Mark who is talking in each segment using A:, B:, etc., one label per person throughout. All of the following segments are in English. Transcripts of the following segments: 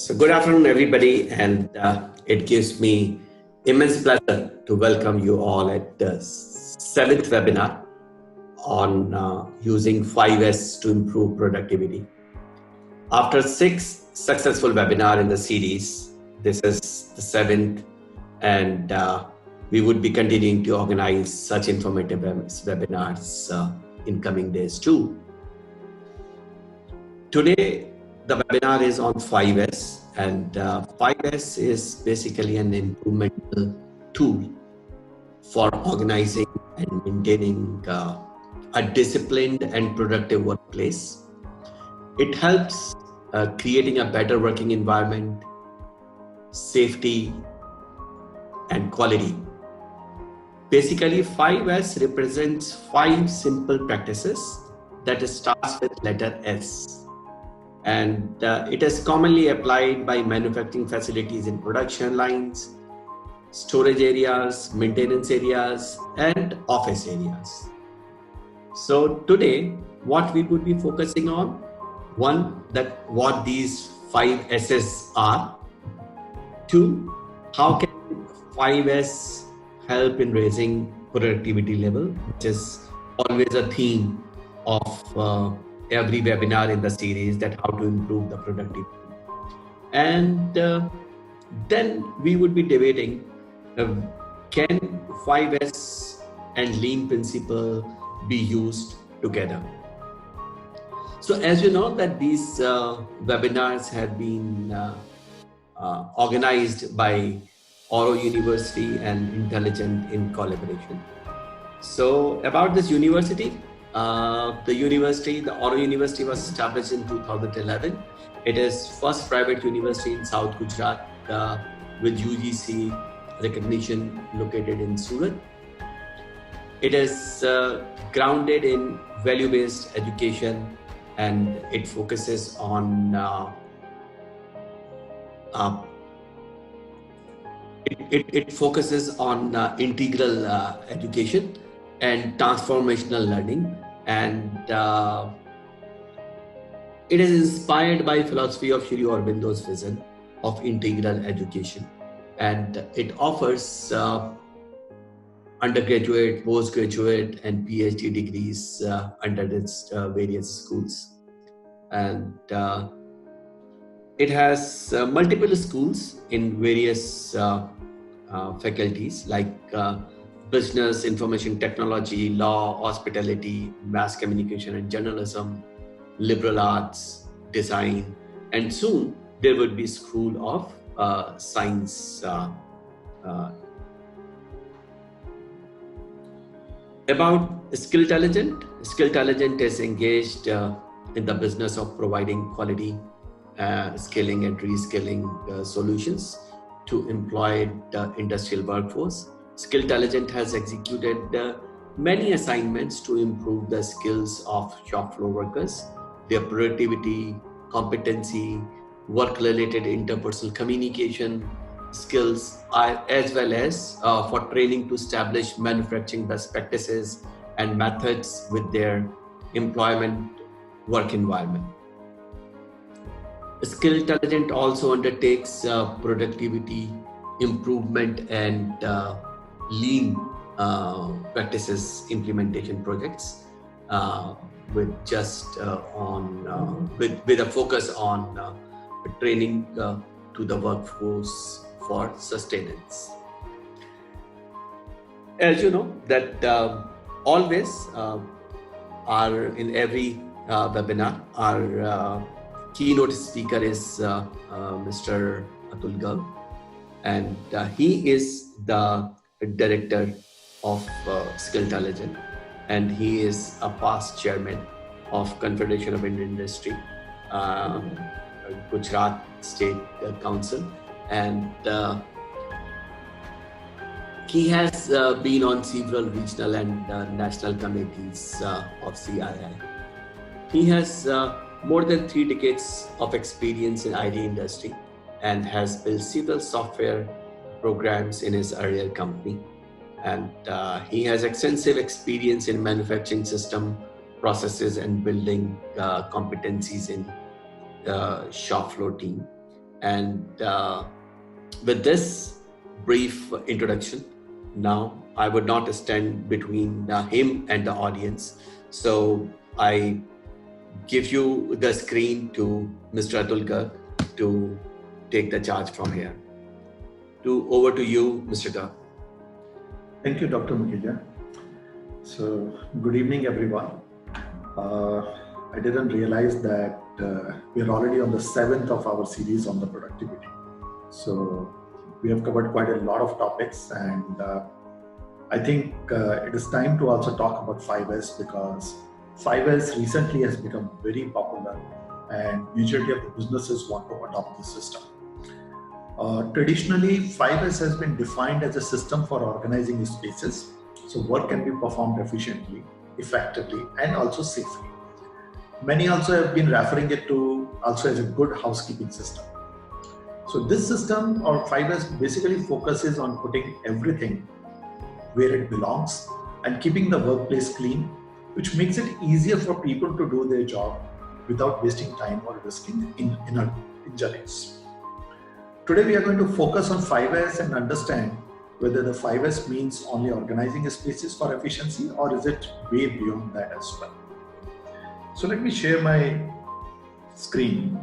A: So, good afternoon, everybody, and it gives me immense pleasure to welcome you all at the seventh webinar on using 5S to improve productivity. After 6 successful webinars in the series, this is the 7th, and we would be continuing to organize such informative webinars in coming days too. Today, the webinar is on 5S, and 5S is basically an implemental tool for organizing and maintaining a disciplined and productive workplace. It helps creating a better working environment, safety, and quality. Basically, 5S represents 5 simple practices that starts with letter S. And it is commonly applied by manufacturing facilities in production lines, storage areas, maintenance areas, and office areas. So today, what we would be focusing on, one, that what these 5 S's are. 2, how can 5S help in raising productivity level, which is always a theme of every webinar in the series, that how to improve the productivity. And then we would be debating, can 5S and lean principle be used together? So as you know that these webinars have been organized by Oro University and Intelligent in collaboration. So about this university, the Oro University was established in 2011. It is first private university in South Gujarat with UGC recognition, located in Surat. It is grounded in value-based education, and it focuses on integral education and transformational learning, and it is inspired by philosophy of Sri Aurobindo's vision of integral education, and it offers undergraduate, postgraduate, and PhD degrees under its various schools, and it has multiple schools in various faculties like business, information technology, law, hospitality, mass communication and journalism, liberal arts, design, and soon there would be School of Science. About Skilltelligent is engaged in the business of providing quality skilling and reskilling solutions to employed industrial workforce. Skilltelligent has executed many assignments to improve the skills of shop floor workers, their productivity, competency, work-related interpersonal communication skills, as well as for training to establish manufacturing best practices and methods with their employment work environment. Skilltelligent also undertakes productivity improvement and lean practices implementation projects with a focus on training to the workforce for sustenance. As you know that always are in every webinar, our keynote speaker is Mr. Atul Garg, and he is the director of Skilltelligent, and he is a past chairman of Confederation of Indian Industry, Gujarat State Council, and he has been on several regional and national committees of CII. He has more than 3 decades of experience in IT industry and has built several software programs in his earlier company. And he has extensive experience in manufacturing system processes and building competencies in shop floor team. And with this brief introduction, now I would not stand between him and the audience. So I give you the screen to Mr. Atul Garg to take the charge from here. Over to you, Mr. Garg.
B: Thank you, Dr. Mukhija. So, good evening, everyone. I didn't realize that we're already on the 7th of our series on the productivity. So, we have covered quite a lot of topics, and I think it is time to also talk about 5S, because 5S recently has become very popular, and majority of the businesses want to adopt this system. Traditionally, 5S has been defined as a system for organizing spaces, so work can be performed efficiently, effectively, and also safely. Many also have been referring it to also as a good housekeeping system. So this system, or 5S, basically focuses on putting everything where it belongs and keeping the workplace clean, which makes it easier for people to do their job without wasting time or risking injuries. Today we are going to focus on 5S and understand whether the 5S means only organizing spaces for efficiency, or is it way beyond that as well. So let me share my screen.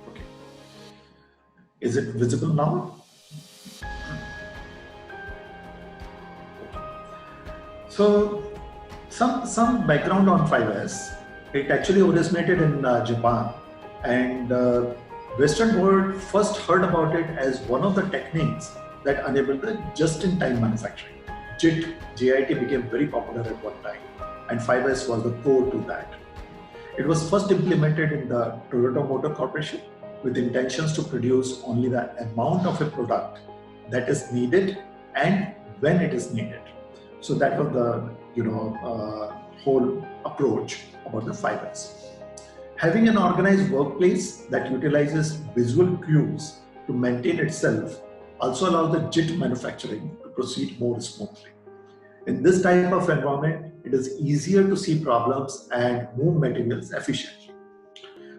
B: Okay. Is it visible now? So some background on 5S. It actually originated in Japan, and Western world first heard about it as one of the techniques that enabled the just-in-time manufacturing. JIT became very popular at one time, and 5S was the core to that. It was first implemented in the Toyota Motor Corporation with intentions to produce only the amount of a product that is needed and when it is needed. So that was the whole approach about the 5S. Having an organized workplace that utilizes visual cues to maintain itself also allows the JIT manufacturing to proceed more smoothly. In this type of environment, it is easier to see problems and move materials efficiently.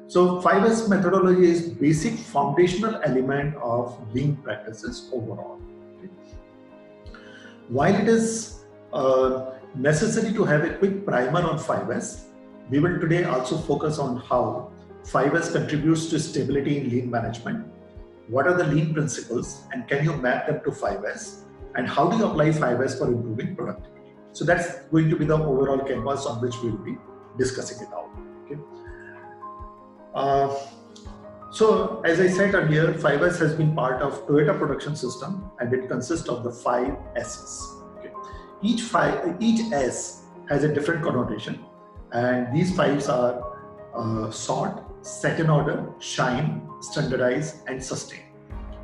B: So 5S methodology is basic foundational element of lean practices overall. While it is necessary to have a quick primer on 5S, we will today also focus on how 5S contributes to stability in lean management, what are the lean principles, and can you map them to 5S, and how do you apply 5S for improving productivity. So that's going to be the overall canvas on which we will be discussing it out. Okay. So as I said earlier, 5S has been part of Toyota production system, and it consists of the 5 S's. Okay. Each S has a different connotation, and these 5s are sort, second order, shine, standardize, and sustain.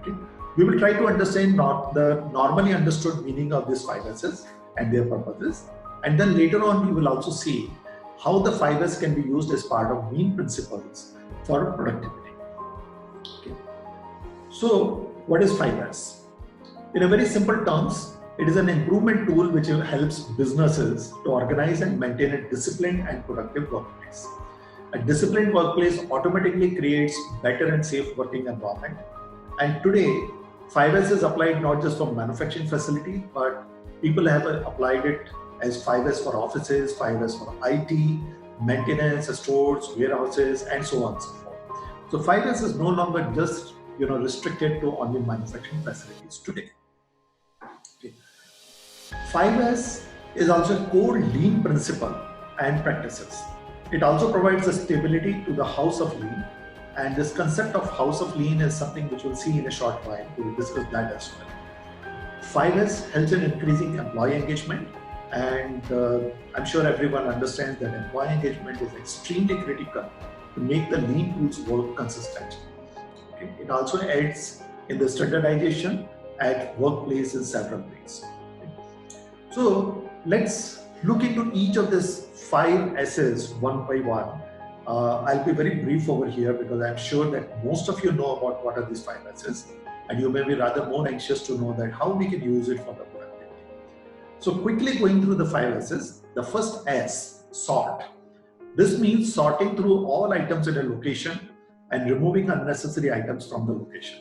B: Okay. We will try to understand the normally understood meaning of these 5 S's and their purposes, and then later on we will also see how the 5S can be used as part of lean principles for productivity. Okay. So what is 5S? In a very simple terms, it is an improvement tool which helps businesses to organize and maintain a disciplined and productive workplace. A disciplined workplace automatically creates better and safe working environment. And today, 5S is applied not just for manufacturing facilities, but people have applied it as 5S for offices, 5S for IT, maintenance, stores, warehouses, and so on and so forth. So 5S is no longer just restricted to only manufacturing facilities today. Okay. 5S is also a core lean principle and practices. It also provides a stability to the house of lean, and this concept of house of lean is something which we'll see in a short while. We will discuss that as well. 5S helps in increasing employee engagement, and I'm sure everyone understands that employee engagement is extremely critical to make the lean tools work consistently. Okay. It also aids in the standardization at workplace in several ways. Okay. So let's look into each of these 5 S's one by one. I'll be very brief over here because I'm sure that most of you know about what are these 5 S's, and you may be rather more anxious to know that how we can use it for the productivity. So quickly going through the 5 S's, the first S, sort. This means sorting through all items in a location and removing unnecessary items from the location.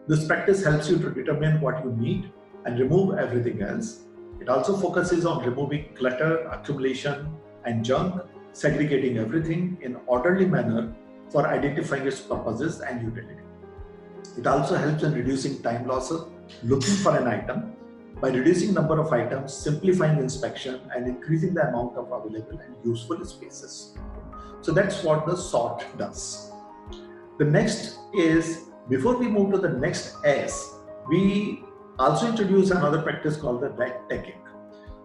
B: This practice helps you to determine what you need and remove everything else. It also focuses on removing clutter, accumulation, and junk, segregating everything in orderly manner for identifying its purposes and utility. It also helps in reducing time losses looking for an item by reducing number of items, simplifying inspection, and increasing the amount of available and useful spaces. So that's what the sort does. The next is, before we move to the next S, we also introduce another practice called the red tagging.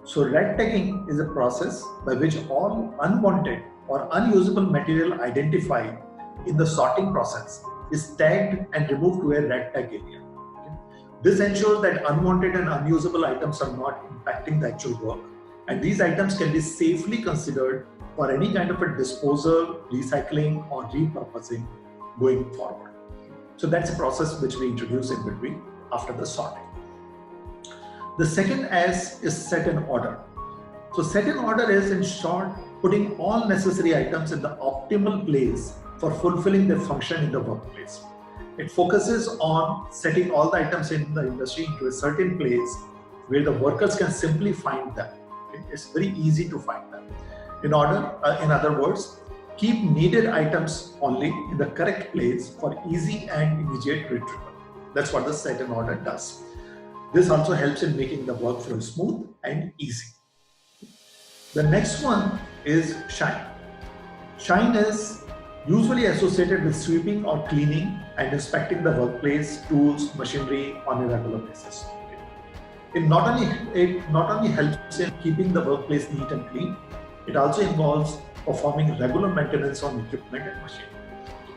B: So red tagging is a process by which all unwanted or unusable material identified in the sorting process is tagged and removed to a red tag area. This ensures that unwanted and unusable items are not impacting the actual work, and these items can be safely considered for any kind of a disposal, recycling, or repurposing going forward. So that's a process which we introduce in between after the sorting. The second S is set in order. So set in order is, in short, putting all necessary items in the optimal place for fulfilling their function in the workplace. It focuses on setting all the items in the industry into a certain place where the workers can simply find them. Okay? It's very easy to find them. In other words, keep needed items only in the correct place for easy and immediate retrieval. That's what the set in order does. This also helps in making the workflow smooth and easy. The next one is shine. Shine is usually associated with sweeping or cleaning and inspecting the workplace, tools, machinery on a regular basis. It not only helps in keeping the workplace neat and clean, it also involves performing regular maintenance on equipment and machinery.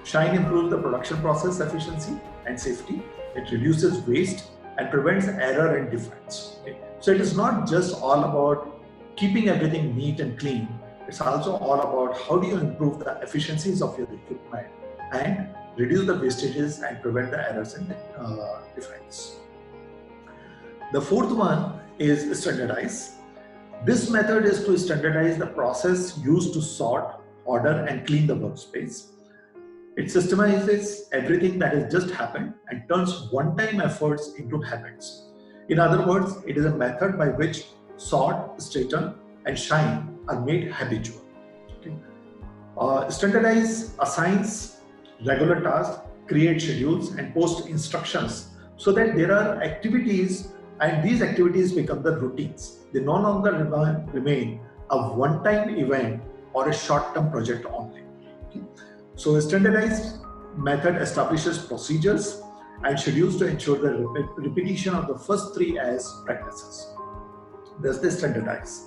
B: Shine improves the production process efficiency and safety. It reduces waste and prevents error and defects. So it is not just all about keeping everything neat and clean. It's also all about how do you improve the efficiencies of your equipment and reduce the wastages and prevent the errors and defects. The fourth one is standardize. This method is to standardize the process used to sort, order, and clean the workspace. It systemizes everything that has just happened and turns one-time efforts into habits. In other words, it is a method by which sort, straighten, and shine are made habitual. Standardize assigns regular tasks, create schedules, and post instructions so that there are activities, and these activities become the routines. They no longer remain a one-time event or a short-term project only. So a standardized method establishes procedures and schedules to ensure the repetition of the first three as practices. That's the standardize.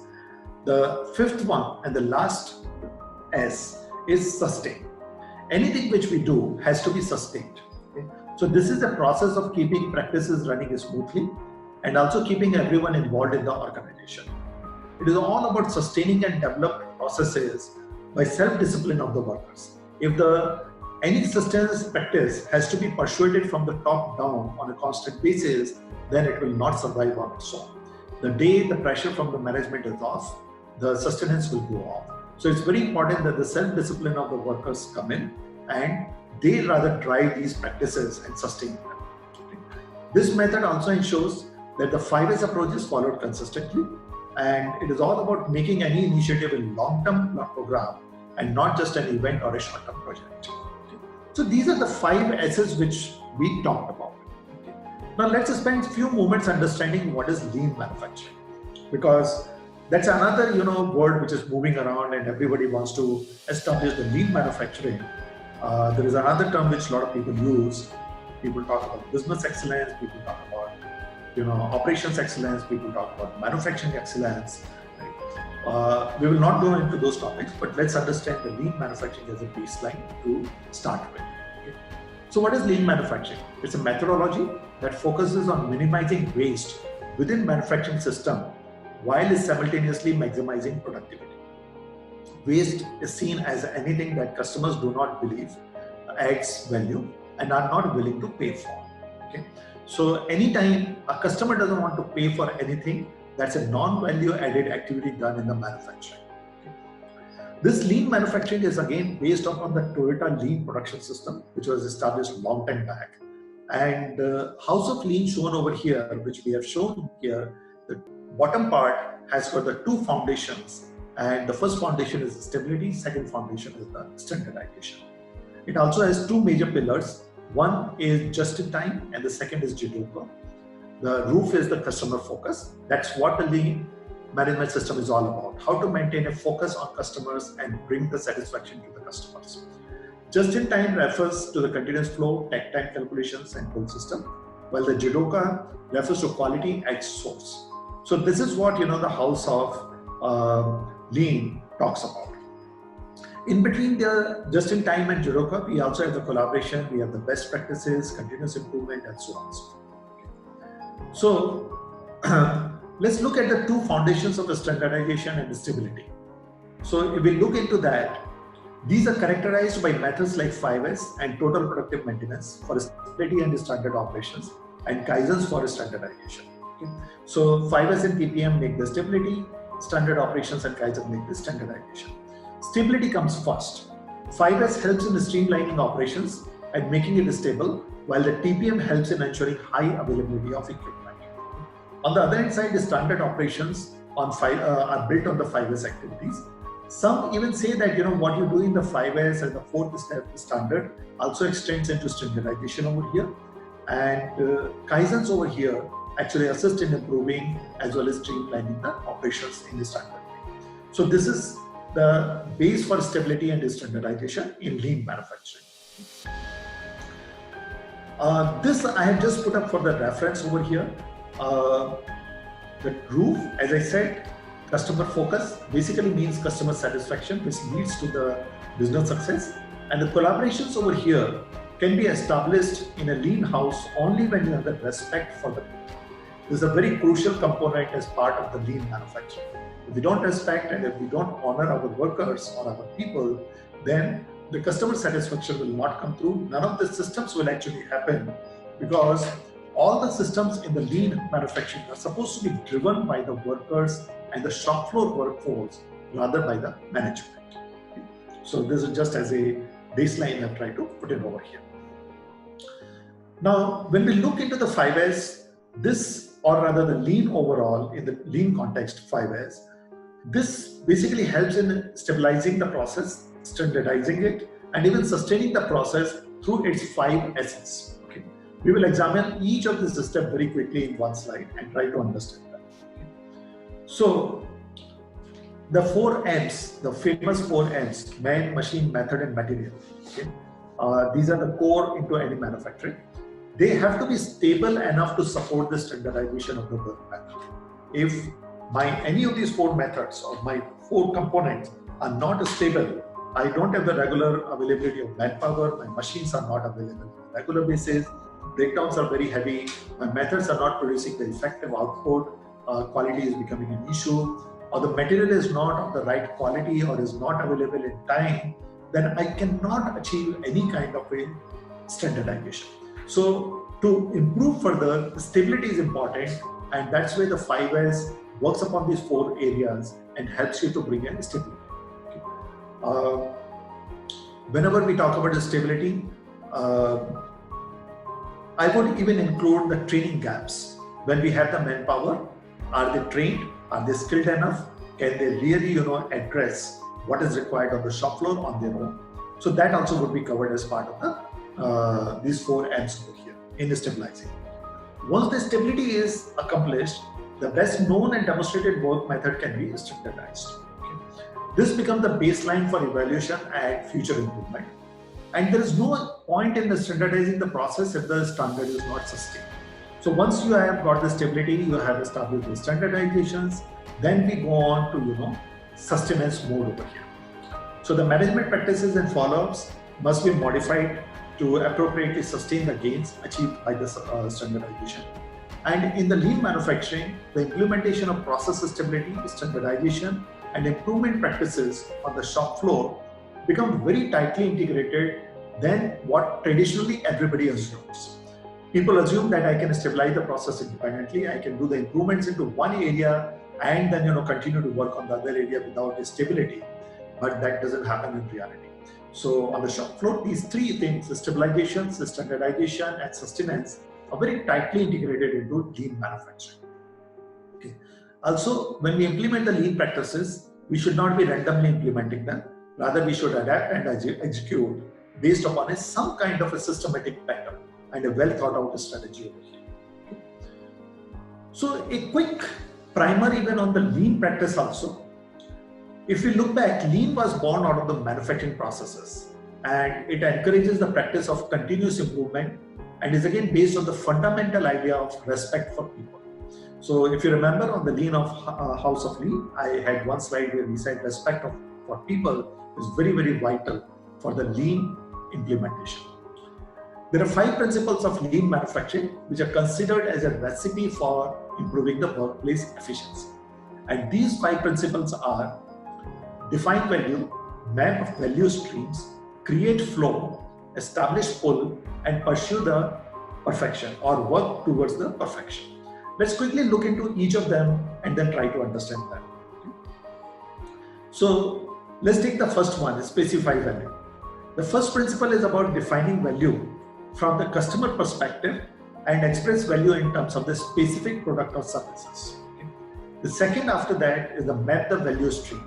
B: The fifth one and the last S is sustain. Anything which we do has to be sustained. Okay? So this is a process of keeping practices running smoothly and also keeping everyone involved in the organization. It is all about sustaining and developed processes by self-discipline of the workers. If any sustenance practice has to be persuaded from the top down on a constant basis, then it will not survive on its own. The day the pressure from the management is off, the sustenance will go off. So it's very important that the self-discipline of the workers come in and they rather drive these practices and sustain them. This method also ensures that the 5S approach is followed consistently, and it is all about making any initiative a long-term program and not just an event or a short-term project. So these are the 5 S's which we talked about. Now let's spend a few moments understanding what is lean manufacturing, because that's another word which is moving around and everybody wants to establish the lean manufacturing. There is another term which a lot of people use. People talk about business excellence, people talk about operations excellence, people talk about manufacturing excellence. We will not go into those topics, but let's understand the lean manufacturing as a baseline to start with. Okay. So what is lean manufacturing? It's a methodology that focuses on minimizing waste within manufacturing system while simultaneously maximizing productivity. Waste is seen as anything that customers do not believe adds value and are not willing to pay for. Okay. So anytime a customer doesn't want to pay for anything, that's a non-value added activity done in the manufacturing. This lean manufacturing is again based upon the Toyota lean production system, which was established long time back. And House of Lean shown over here, which we have shown here, the bottom part has got the two foundations. And the first foundation is the stability, second foundation is the standardization. It also has two major pillars. One is just in time and the second is Jidoka. The roof is the customer focus. That's what the lean management system is all about. How to maintain a focus on customers and bring the satisfaction to the customers. Just in time refers to the continuous flow, tech time calculations and pull system, while the Jidoka refers to quality at source. So this is what the House of Lean talks about. In between the just in time and Jidoka, we also have the collaboration, we have the best practices, continuous improvement and so on. So let's look at the two foundations of the standardization and the stability. So if we look into that, these are characterized by methods like 5S and total productive maintenance for stability and standard operations, and Kaizens for standardization. Okay? So 5S and TPM make the stability, standard operations and Kaizen make the standardization. Stability comes first. 5S helps in streamlining operations and making it stable, while the TPM helps in ensuring high availability of equipment. On the other hand side, the standard operations are built on the 5S activities. Some even say that what you do in the 5S and the fourth step standard also extends into standardization over here, and Kaizens over here actually assist in improving as well as streamlining the operations in the standard. So this is the base for stability and standardization in lean manufacturing. This I have just put up for the reference over here. The roof, as I said, customer focus basically means customer satisfaction, which leads to the business success. And the collaborations over here can be established in a lean house only when you have the respect for the people. This is a very crucial component as part of the lean manufacturing. If we don't respect and if we don't honor our workers or our people, then the customer satisfaction will not come through. None of the systems will actually happen, because all the systems in the lean manufacturing are supposed to be driven by the workers and the shop floor workforce rather by the management. So this is just as a baseline I've tried to put it over here. Now, when we look into the 5S, this, or rather the lean overall, in the lean context 5S, this basically helps in stabilizing the process, standardizing it, and even sustaining the process through its 5 S's. Okay. We will examine each of these steps very quickly in one slide and try to understand that. Okay. So, the 4 M's, the famous 4 M's, man, machine, method, and material. Okay. These are the core into any manufacturing. They have to be stable enough to support the standardization of the work method. If any of these 4 methods or my 4 components are not stable, I don't have the regular availability of manpower, my machines are not available on a regular basis, breakdowns are very heavy, my methods are not producing the effective output, quality is becoming an issue, or the material is not of the right quality or is not available in time, then I cannot achieve any kind of a standardization. So to improve further, stability is important, and that's where the 5S works upon these 4 areas and helps you to bring in stability. Okay. Whenever we talk about the stability, I would even include the training gaps. When we have the manpower, are they trained? Are they skilled enough? Can they really, address what is required on the shop floor on their own? So that also would be covered as part of the these 4 M's over here in the stabilizing. Once the stability is accomplished, the best known and demonstrated work method can be standardized. Okay. This becomes the baseline for evaluation and future improvement. And there is no point in the standardizing the process if the standard is not sustained. So once you have got the stability, you have established the standardizations, then we go on to sustenance mode over here. So the management practices and follow-ups must be modified to appropriately sustain the gains achieved by the standardization. And in the lean manufacturing, the implementation of process stability, standardization, and improvement practices on the shop floor become very tightly integrated than what traditionally everybody assumes. People assume that I can stabilize the process independently, I can do the improvements into one area and then continue to work on the other area without stability. but that doesn't happen in reality. So on the shop floor, these three things, the stabilization, the standardization, and sustenance, are very tightly integrated into lean manufacturing. Okay. Also, when we implement the lean practices, we should not be randomly implementing them. Rather, we should adapt and execute based upon some kind of a systematic pattern and a well thought out strategy over here. Okay. So a quick primer even on the lean practice also. If we look back, lean was born out of the manufacturing processes, and it encourages the practice of continuous improvement and is again based on the fundamental idea of respect for people. So if you remember on the lean of House of Lean, I had one slide where we said respect for people is very, very vital for the lean implementation. There are 5 principles of lean manufacturing which are considered as a recipe for improving the workplace efficiency. And these 5 principles are: define value, map value streams, create flow, establish pull, and pursue the perfection or work towards the perfection. Let's quickly look into each of them and then try to understand them. So let's take the first one, specify value. The first principle is about defining value from the customer perspective and express value in terms of the specific product or services. The second after that is the map the value stream.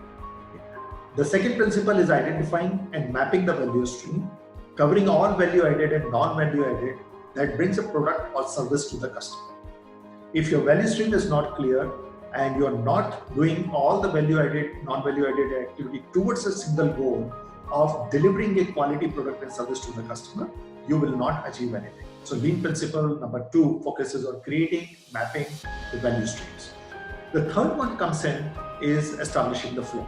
B: The second principle is identifying and mapping the value stream, covering all value added and non-value added that brings a product or service to the customer. If your value stream is not clear and you are not doing all the value added, non-value added activity towards a single goal of delivering a quality product and service to the customer, you will not achieve anything. So lean principle number 2 focuses on creating, mapping the value streams. The third one comes in is establishing the flow.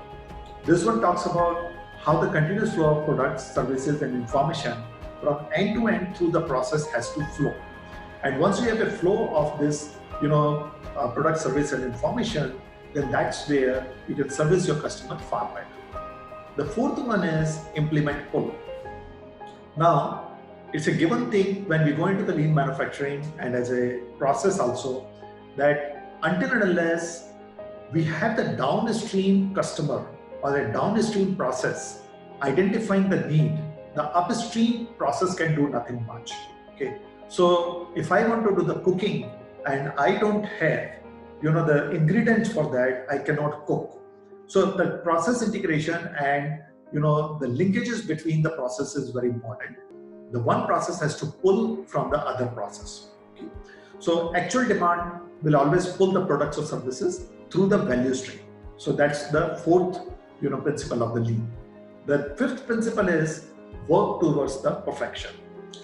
B: This one talks about how the continuous flow of products, services, and information from end to end through the process has to flow. And once you have a flow of this, product, service, and information, then that's where you can service your customer far better. The fourth one is implement pull. Now, it's a given thing when we go into the lean manufacturing and as a process also, that until and unless we have the downstream customer or a downstream process identifying the need, the upstream process can do nothing much. Okay. So if I want to do the cooking and I don't have, the ingredients for that, I cannot cook. So the process integration and, the linkages between the process is very important. The one process has to pull from the other process. Okay. So actual demand will always pull the products or services through the value stream. So that's the fourth, principle of the lean. The fifth principle is work towards the perfection.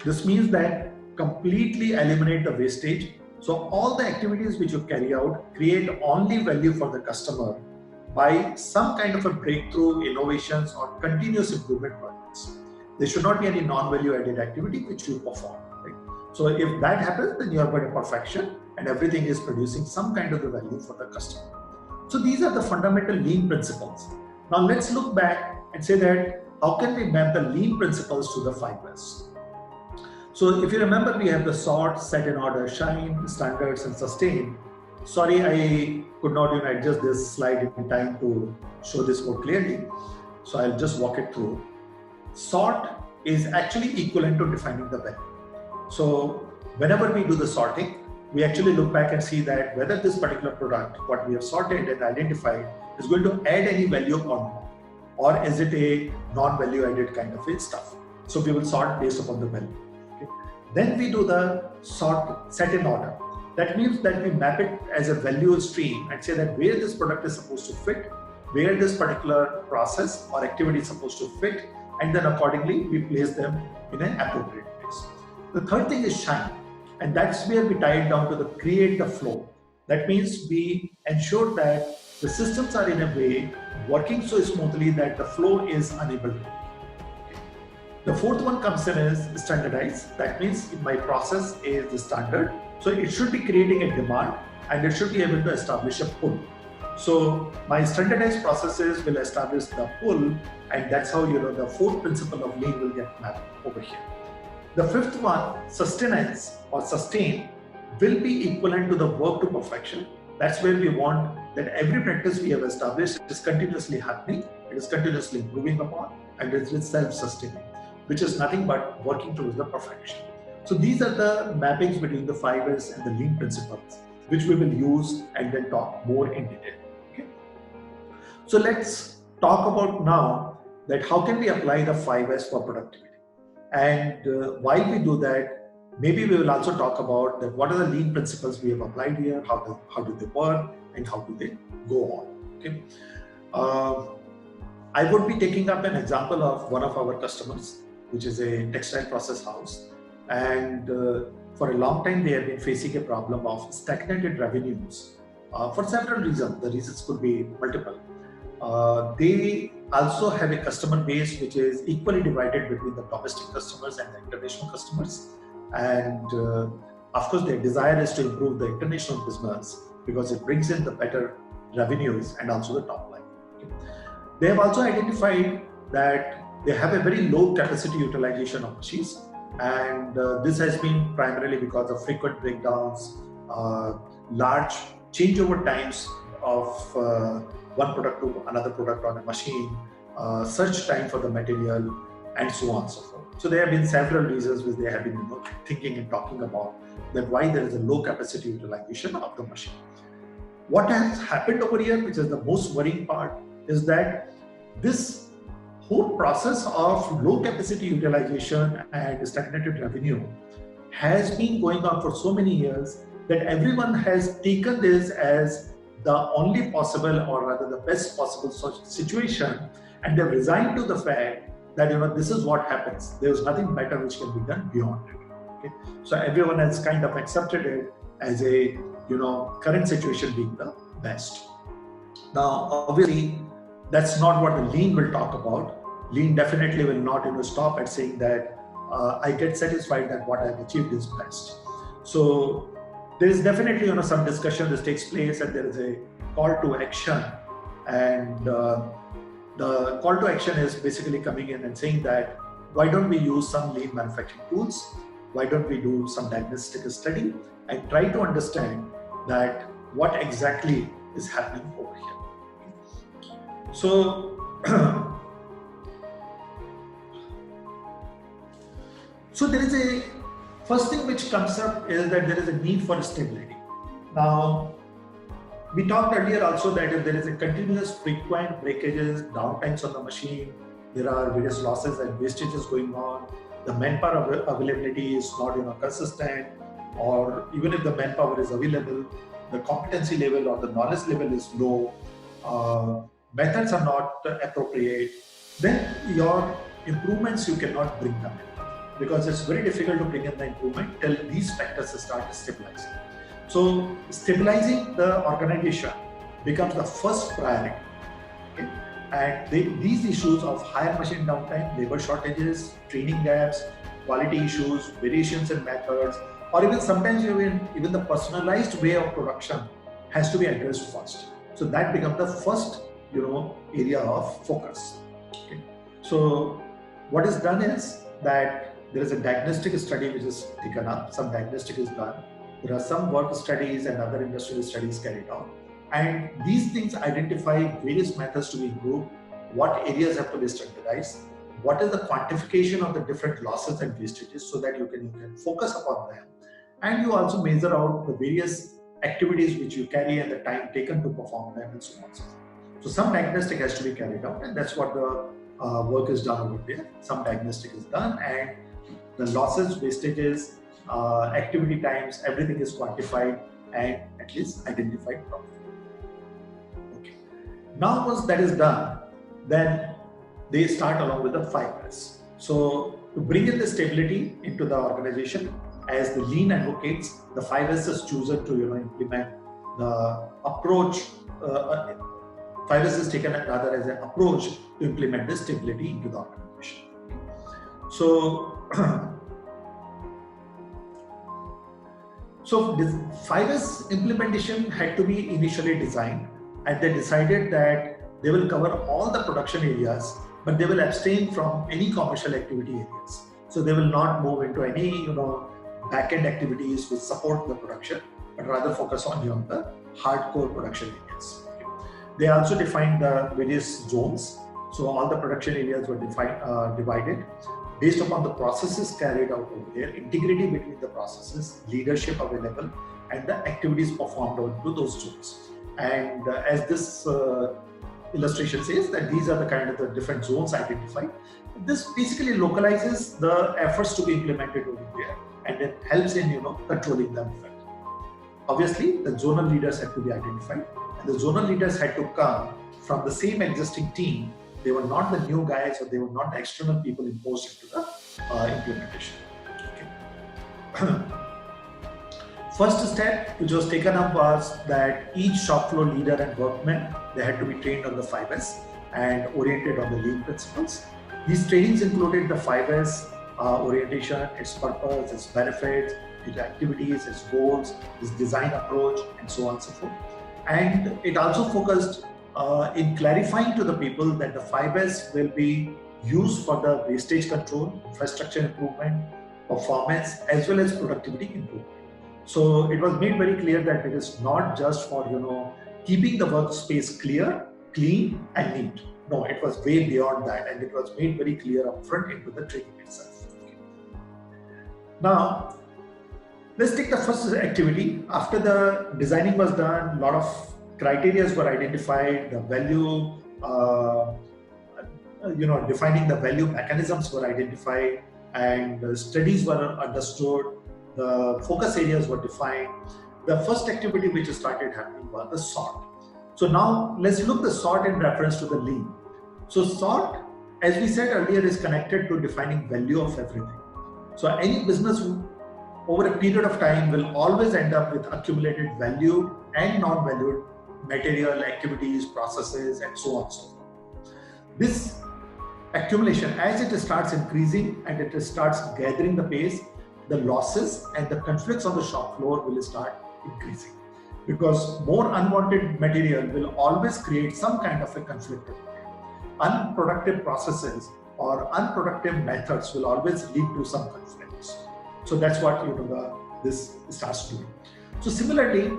B: This means that completely eliminate the wastage. So all the activities which you carry out create only value for the customer by some kind of a breakthrough, innovations, or continuous improvement projects. There should not be any non-value added activity which you perform. Right? So if that happens, then you have got a perfection and everything is producing some kind of the value for the customer. So these are the fundamental lean principles. Now let's look back and say that how can we map the lean principles to the 5S? So if you remember, we have the sort, set in order, shine, standards, and sustain. Sorry, I could not adjust this slide in time to show this more clearly. So I'll just walk it through. Sort is actually equivalent to defining the value. So whenever we do the sorting, we actually look back and see that whether this particular product, what we have sorted and identified, is going to add any value or not, or is it a non-value added kind of a stuff. So we will sort based upon the value. Okay. Then we do the sort, set in order. That means that we map it as a value stream and say that where this product is supposed to fit, where this particular process or activity is supposed to fit, and then accordingly we place them in an appropriate place. The third thing is shine, and that's where we tie it down to the create the flow. That means we ensure that the systems are in a way working so smoothly that the flow is unable to. The fourth one comes in as standardize. That means if my process is the standard, so it should be creating a demand and it should be able to establish a pull. So my standardized processes will establish the pull, and that's how the fourth principle of lean will get mapped over here. The fifth one, sustenance or sustain, will be equivalent to the work to perfection. That's where we want that every practice we have established is continuously happening. it is continuously improving upon, and it is self-sustaining, which is nothing but working towards the perfection. So these are the mappings between the 5S and the lean principles, which we will use and then talk more in detail. Okay? So let's talk about now that how can we apply the 5S for productivity. And while we do that, maybe we will also talk about that what are the lean principles we have applied here, how do they work, and how do they go on. Okay. I would be taking up an example of one of our customers, which is a textile process house. And for a long time, they have been facing a problem of stagnated revenues for several reasons. The reasons could be multiple. They also have a customer base which is equally divided between the domestic customers and the international customers. And of course, their desire is to improve the international business because it brings in the better revenues and also the top line. Okay. They have also identified that they have a very low capacity utilization of machines, and this has been primarily because of frequent breakdowns, large changeover times of one product to another product on a machine, search time for the material, and so on and so forth. So there have been several reasons which they have been thinking and talking about that why there is a low capacity utilization of the machine. What has happened over here, which is the most worrying part, is that this whole process of low capacity utilization and stagnated revenue has been going on for so many years that everyone has taken this as the only possible, or rather the best possible situation, and they've resigned to the fact that this is what happens. There's nothing better which can be done beyond it. Okay? So everyone has kind of accepted it as a current situation being the best. Now, obviously, that's not what the lean will talk about. Lean definitely will not stop at saying that I get satisfied that what I've achieved is best. So there is definitely some discussion that takes place, and there is a call to action, and the call to action is basically coming in and saying that why don't we use some lean manufacturing tools, why don't we do some diagnostic study and try to understand that what exactly is happening over here. So so there is a first thing which comes up is that there is a need for stability. Now, we talked earlier also that if there is a continuous frequent breakages, downtimes on the machine, there are various losses and wastages going on, the manpower availability is not consistent, or even if the manpower is available, the competency level or the knowledge level is low, methods are not appropriate, then your improvements you cannot bring them in, because it's very difficult to bring in the improvement till these factors start stabilizing. So stabilizing the organization becomes the first priority. Okay? And these issues of higher machine downtime, labor shortages, training gaps, quality issues, variations in methods, or even sometimes even the personalized way of production has to be addressed first. So that becomes the first area of focus. Okay? So what is done is that there is a diagnostic study which is taken up, some diagnostic is done. There are some work studies and other industrial studies carried out. And these things identify various methods to be improved, what areas have to be standardized, what is the quantification of the different losses and wastages so that you can focus upon them. And you also measure out the various activities which you carry and the time taken to perform them and so on. So some diagnostic has to be carried out, and that's what the work is done over there. Some diagnostic is done, and the losses, wastages, activity times, everything is quantified and at least identified properly. Okay. Now once that is done, then they start along with the 5S. So to bring in the stability into the organization, as the lean advocates, the 5S is chosen to implement the approach. 5S is taken rather as an approach to implement the stability into the organization. So So this 5S implementation had to be initially designed, and they decided that they will cover all the production areas, but they will abstain from any commercial activity areas. So they will not move into any back-end activities which support the production, but rather focus on the hardcore production areas. Okay. They also defined the various zones. So all the production areas were divided based upon the processes carried out over there, integrity between the processes, leadership available, and the activities performed onto those zones. And as this illustration says, that these are the kind of the different zones identified. This basically localizes the efforts to be implemented over there, and it helps in controlling them effectively. Obviously, the zonal leaders had to be identified, and the zonal leaders had to come from the same existing team. They were not the new guys, or they were not the external people imposed into the implementation. Okay. First step which was taken up was that each shop floor leader and workmen, they had to be trained on the 5S and oriented on the lean principles. These trainings included the 5S orientation, its purpose, its benefits, its activities, its goals, its design approach, and so on and so forth. And it also focused in clarifying to the people that the 5S will be used for the wastage control, infrastructure improvement, performance, as well as productivity improvement. So it was made very clear that it is not just for keeping the workspace clear, clean, and neat. No, it was way beyond that, and it was made very clear upfront into the training itself. Okay. Now, let's take the first activity. After the designing was done, a lot of criteria were identified, the value, defining the value mechanisms were identified, and the studies were understood, the focus areas were defined. The first activity which started happening was the sort. So now let's look the sort in reference to the lean. So sort, as we said earlier, is connected to defining value of everything. So any business over a period of time will always end up with accumulated value and non-valued material, activities, processes, and so on and so forth. This accumulation, as it starts increasing and it starts gathering the pace, the losses and the conflicts on the shop floor will start increasing, because more unwanted material will always create some kind of a conflict. Unproductive processes or unproductive methods will always lead to some conflicts. So that's what this starts doing. So similarly,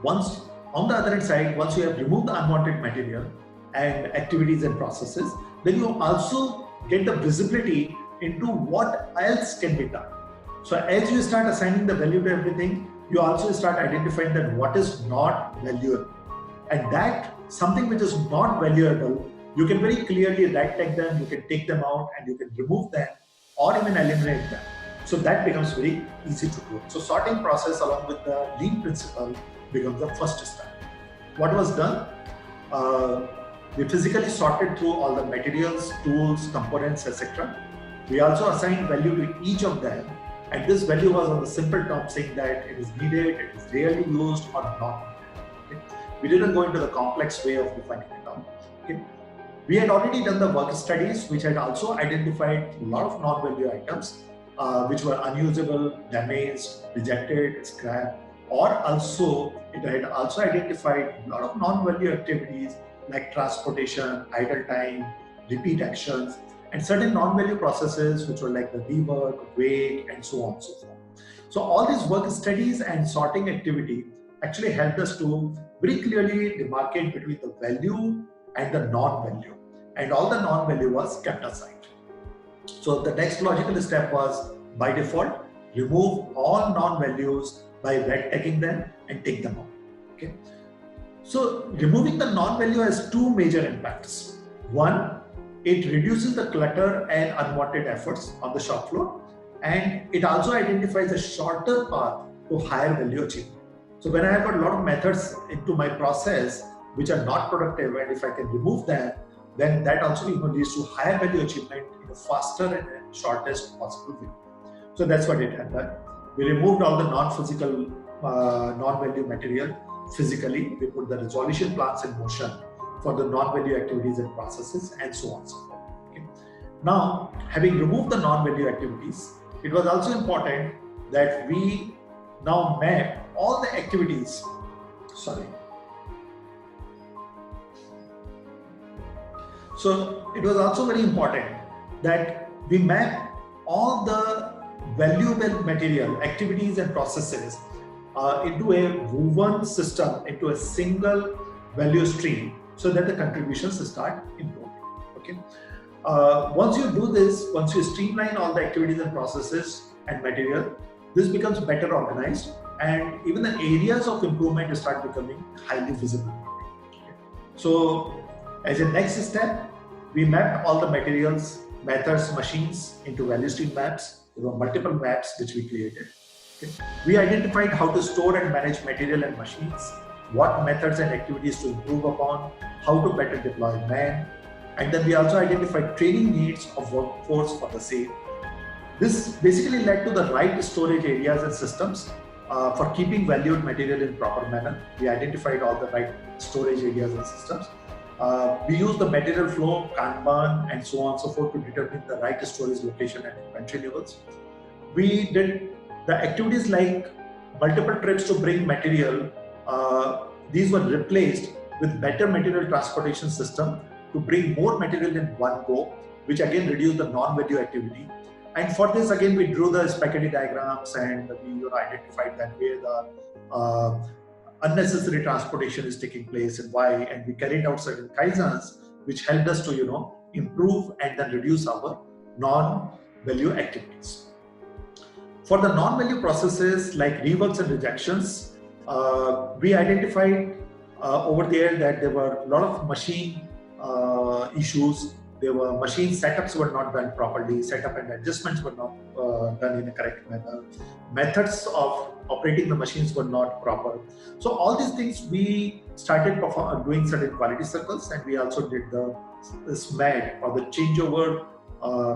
B: once on the other hand side, once you have removed the unwanted material and activities and processes, then you also get the visibility into what else can be done. So as you start assigning the value to everything, you also start identifying that what is not valuable, and that something which is not valuable, you can very clearly red tag them, you can take them out, and you can remove them or even eliminate them. So that becomes very easy to do. So sorting process along with the lean principle becomes the first step. What was done? We physically sorted through all the materials, tools, components, etc. We also assigned value to each of them, and this value was on the simple term saying that it is needed, it is rarely used, or not needed. Okay? We didn't go into the complex way of defining it down. Okay? We had already done the work studies, which had also identified a lot of non-value items, which were unusable, damaged, rejected, scrapped, or also it had also identified a lot of non-value activities like transportation, idle time, repeat actions, and certain non-value processes which were like the rework, wait, and so on and so forth. So all these work studies and sorting activity actually helped us to very clearly demarcate between the value and the non-value, and all the non-value was kept aside. So the next logical step was, by default, remove all non-values by red tagging them and take them out. Okay. So removing the non-value has two major impacts. One, it reduces the clutter and unwanted efforts on the shop floor, and it also identifies a shorter path to higher value achievement. So when I have got a lot of methods into my process which are not productive, and if I can remove them, then that also leads to higher value achievement in a faster and shortest possible way. So that's what it had done. We removed all the non-physical, non-value material physically. We put the resolution plans in motion for the non-value activities and processes, and so on and so forth. Okay. Now, having removed the non-value activities, it was also important that we now map all the activities. So it was also very important that we map all the valuable material, activities and processes into a woven system, into a single value stream, so that the contributions start improving. Okay. Once you do this, once you streamline all the activities and processes and material, this becomes better organized, and even the areas of improvement start becoming highly visible. Okay. So, as a next step, we mapped all the materials, methods, machines into value stream maps. There were multiple maps which we created. Okay. We identified how to store and manage material and machines, what methods and activities to improve upon, how to better deploy man, and then we also identified training needs of workforce for the same. This basically led to the right storage areas and systems for keeping valued material in proper manner. We identified all the right storage areas and systems. We used the material flow, Kanban, and so on and so forth to determine the right storage location and inventory levels. We did the activities like multiple trips to bring material. These were replaced with better material transportation system to bring more material in one go, which again reduced the non-value activity. And for this, again, we drew the spaghetti diagrams, and we identified that where the unnecessary transportation is taking place and why, and we carried out certain kaizens which helped us to improve and then reduce our non-value activities. For the non-value processes like reworks and rejections, we identified over there that there were a lot of machine issues. There were machine setups were not done properly, setup and adjustments were not done in a correct manner. Methods of operating the machines were not proper. So all these things we started doing certain quality circles, and we also did the SMAD or the changeover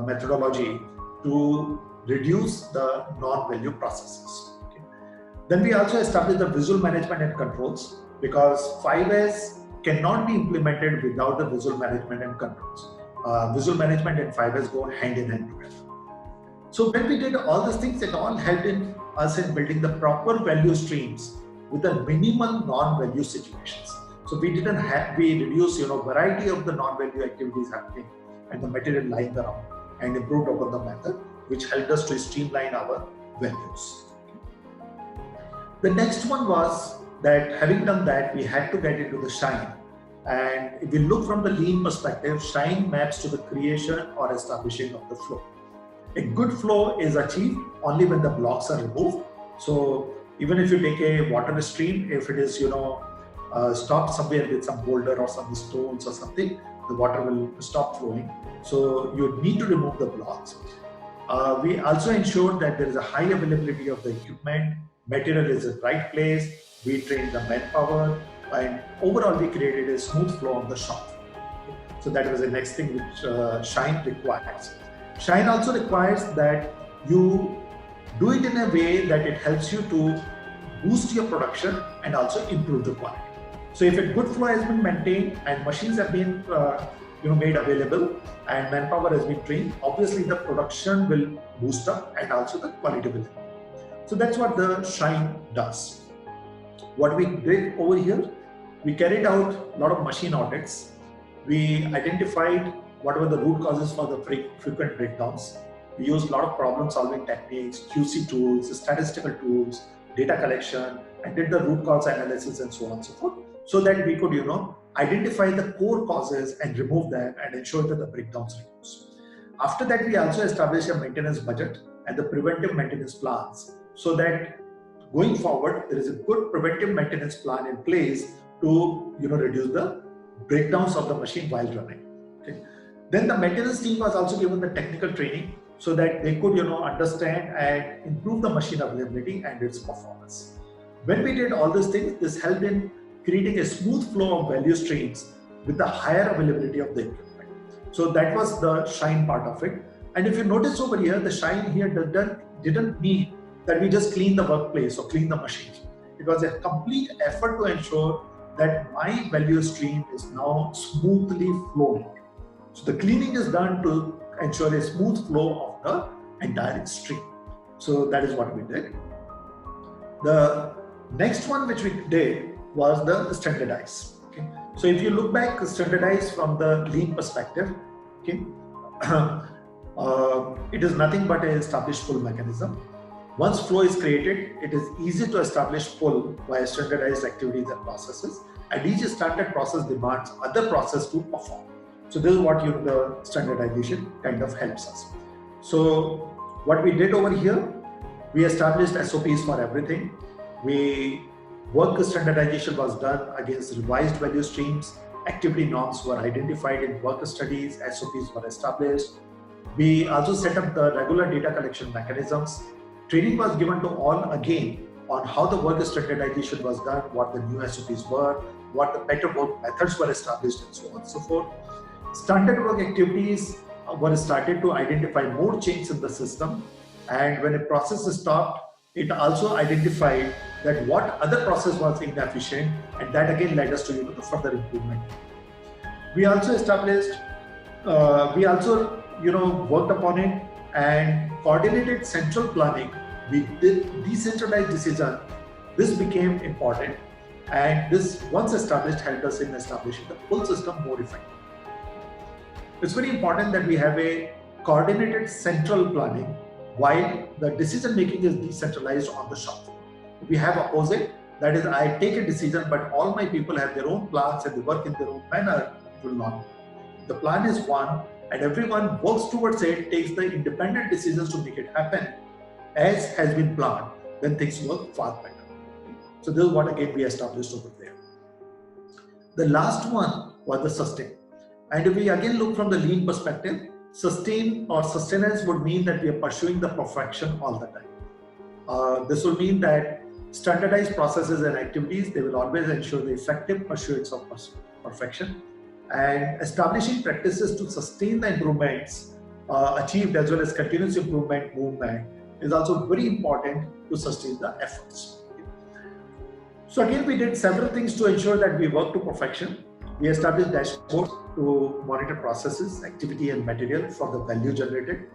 B: methodology to reduce the non-value processes. Okay. Then we also established the visual management and controls, because 5S cannot be implemented without the visual management and controls. Visual management and 5S go hand in hand together. So when we did all these things, it all helped us in building the proper value streams with the minimal non-value situations. So we reduced variety of the non-value activities happening and the material lying around, and improved upon the method, which helped us to streamline our values. The next one was that having done that, we had to get into the Shine. And if we look from the lean perspective, Shine maps to the creation or establishing of the flow. A good flow is achieved only when the blocks are removed. So even if you take a water stream, if it is stopped somewhere with some boulder or some stones or something, the water will stop flowing. So you need to remove the blocks. We also ensured that there is a high availability of the equipment, material is in the right place, we trained the manpower, and overall we created a smooth flow on the shop. So that was the next thing which Shine requires. Shine also requires that you do it in a way that it helps you to boost your production and also improve the quality. So if a good flow has been maintained and machines have been made available and manpower has been trained, obviously the production will boost up and also the quality will improve. So that's what the Shine does. What we did over here, we carried out a lot of machine audits. We identified what were the root causes for the frequent breakdowns. We used a lot of problem solving techniques, QC tools, statistical tools, data collection, and did the root cause analysis and so on and so forth, so that we could identify the core causes and remove them and ensure that the breakdowns reduce. After that, we also established a maintenance budget and the preventive maintenance plans, so that going forward there is a good preventive maintenance plan in place to reduce the breakdowns of the machine while running. Okay. Then the maintenance team was also given the technical training so that they could understand and improve the machine availability and its performance. When we did all these things, this helped in creating a smooth flow of value streams with the higher availability of the equipment. So that was the Shine part of it. And if you notice over here, the Shine here didn't mean that we just clean the workplace or clean the machines. It was a complete effort to ensure that my value stream is now smoothly flowing. So the cleaning is done to ensure a smooth flow of the entire stream. So that is what we did. The next one which we did was the standardize. Okay. So if you look back, standardize from the lean perspective, okay, it is nothing but an established pull mechanism. Once flow is created, it is easy to establish pull via standardized activities and processes, and each standard process demands other process to perform. So this is what the standardization kind of helps us. So what we did over here, we established SOPs for everything. Work standardization was done against revised value streams. Activity norms were identified in work studies. SOPs were established. We also set up the regular data collection mechanisms. Training was given to all again on how the work standardization was done, what the new SOPs were, what the better work methods were established, and so on and so forth. Standard work activities were started to identify more changes in the system, and when a process is stopped, it also identified that what other process was inefficient, and that again led us to the further improvement. We also established, worked upon it and coordinated central planning. We did decentralized decision. This became important, and this once established helped us in establishing the full system more effectively. It's very important that we have a coordinated central planning while the decision making is decentralized on the shop floor. We have opposite, that is, I take a decision, but all my people have their own plans and they work in their own manner. It will not. The plan is one, and everyone works towards it, takes the independent decisions to make it happen as has been planned, then things work far better. So this is what again we established over there. The last one was the sustain. And we again look from the lean perspective. Sustain or sustenance would mean that we are pursuing the perfection all the time. This will mean that standardized processes and activities, they will always ensure the effective pursuits of perfection, and establishing practices to sustain the improvements achieved as well as continuous improvement movement is also very important to sustain the efforts. So again, we did several things to ensure that we work to perfection. We established dashboards to monitor processes, activity and material for the value generated.